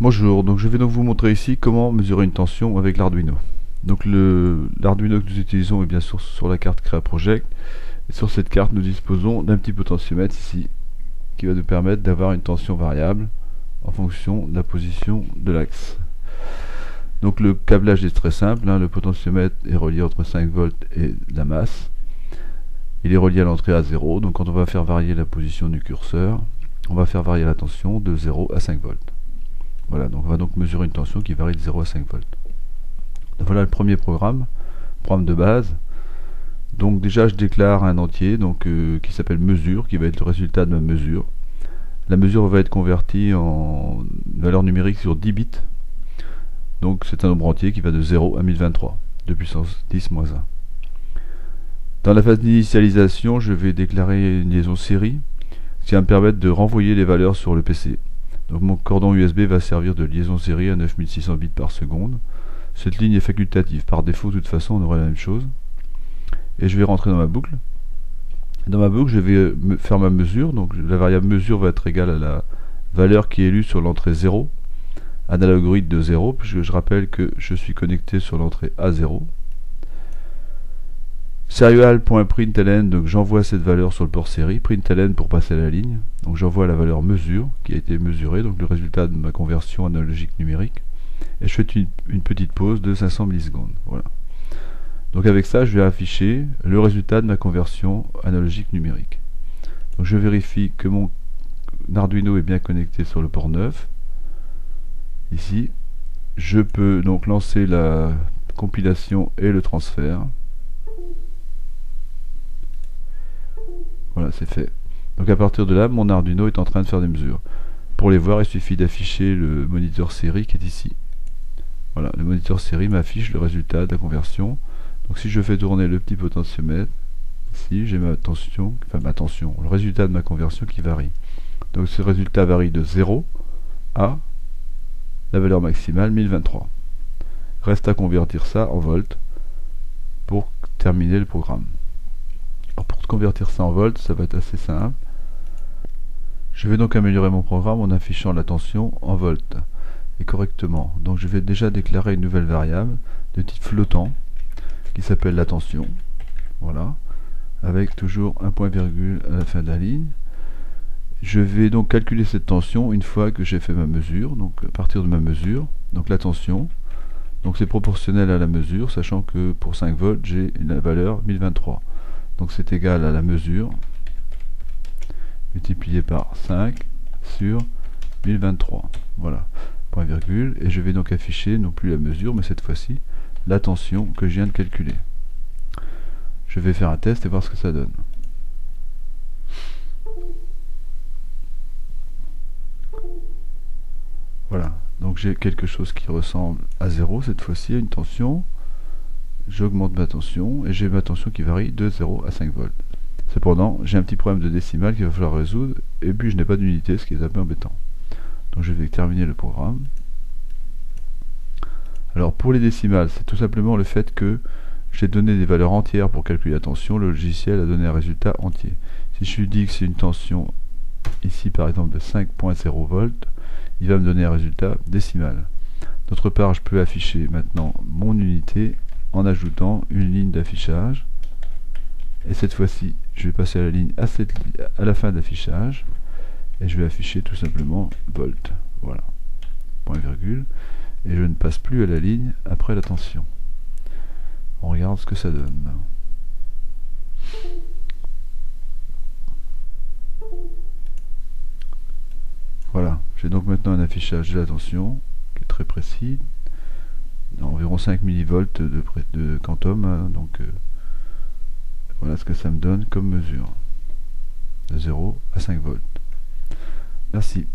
Bonjour, donc je vais donc vous montrer ici comment mesurer une tension avec l'Arduino. Donc l'Arduino que nous utilisons est bien sûr sur la carte Crea Project. Et sur cette carte, nous disposons d'un petit potentiomètre ici qui va nous permettre d'avoir une tension variable en fonction de la position de l'axe. Donc le câblage est très simple, le potentiomètre est relié entre 5 volts et la masse. Il est relié à l'entrée à 0, donc quand on va faire varier la position du curseur, on va faire varier la tension de 0 à 5 volts. Voilà, donc on va donc mesurer une tension qui varie de 0 à 5 volts. Donc voilà le premier programme de base. Donc déjà je déclare un entier qui s'appelle mesure, qui va être le résultat de ma mesure. La mesure va être convertie en valeur numérique sur 10 bits. Donc c'est un nombre entier qui va de 0 à 1023, de puissance 10-1. Dans la phase d'initialisation, je vais déclarer une liaison série, ce qui va me permettre de renvoyer les valeurs sur le PC. Donc mon cordon USB va servir de liaison série à 9600 bits par seconde. Cette ligne est facultative. Par défaut, de toute façon, on aura la même chose. Et je vais rentrer dans ma boucle. Dans ma boucle, je vais faire ma mesure. Donc la variable mesure va être égale à la valeur qui est lue sur l'entrée 0, un algorithme de 0, puisque je rappelle que je suis connecté sur l'entrée A0. Serial.println, donc j'envoie cette valeur sur le port série, println pour passer à la ligne, donc j'envoie la valeur mesure qui a été mesurée, donc le résultat de ma conversion analogique numérique, et je fais une petite pause de 500 millisecondes. Voilà. Donc avec ça, je vais afficher le résultat de ma conversion analogique numérique. Donc je vérifie que mon Arduino est bien connecté sur le port 9. Ici, je peux donc lancer la compilation et le transfert. Voilà, c'est fait. Donc à partir de là, mon Arduino est en train de faire des mesures. Pour les voir, il suffit d'afficher le moniteur série qui est ici. Voilà, le moniteur série m'affiche le résultat de la conversion. Donc si je fais tourner le petit potentiomètre, ici j'ai ma tension, le résultat de ma conversion qui varie. Donc ce résultat varie de 0 à la valeur maximale 1023. Reste à convertir ça en volts pour terminer le programme. Alors pour convertir ça en volts, ça va être assez simple. Je vais donc améliorer mon programme en affichant la tension en volts et correctement. Donc je vais déjà déclarer une nouvelle variable de type flottant qui s'appelle la tension. Voilà, avec toujours un point virgule à la fin de la ligne. Je vais donc calculer cette tension une fois que j'ai fait ma mesure. Donc à partir de ma mesure, donc la tension, donc c'est proportionnel à la mesure, sachant que pour 5 volts j'ai la valeur 1023. Donc c'est égal à la mesure multiplié par 5 sur 1023. Voilà, point virgule, et je vais donc afficher non plus la mesure, mais cette fois-ci la tension que je viens de calculer. Je vais faire un test et voir ce que ça donne. Voilà, donc j'ai quelque chose qui ressemble à 0 cette fois-ci, à une tension. J'augmente ma tension et j'ai ma tension qui varie de 0 à 5 volts. Cependant, j'ai un petit problème de décimale qu'il va falloir résoudre, et puis je n'ai pas d'unité, ce qui est un peu embêtant. Donc je vais terminer le programme. Alors pour les décimales, c'est tout simplement le fait que j'ai donné des valeurs entières pour calculer la tension, le logiciel a donné un résultat entier. Si je lui dis que c'est une tension, ici par exemple de 5.0 volts, il va me donner un résultat décimal. D'autre part, je peux afficher maintenant mon unité en ajoutant une ligne d'affichage. Et cette fois-ci, je vais passer à la ligne à la fin d'affichage et je vais afficher tout simplement volt. Voilà, point virgule. Et je ne passe plus à la ligne après la tension. On regarde ce que ça donne. Voilà, j'ai donc maintenant un affichage de la tension qui est très précis, d'environ 5 millivolts de quantum, voilà ce que ça me donne comme mesure, de 0 à 5 volts. Merci.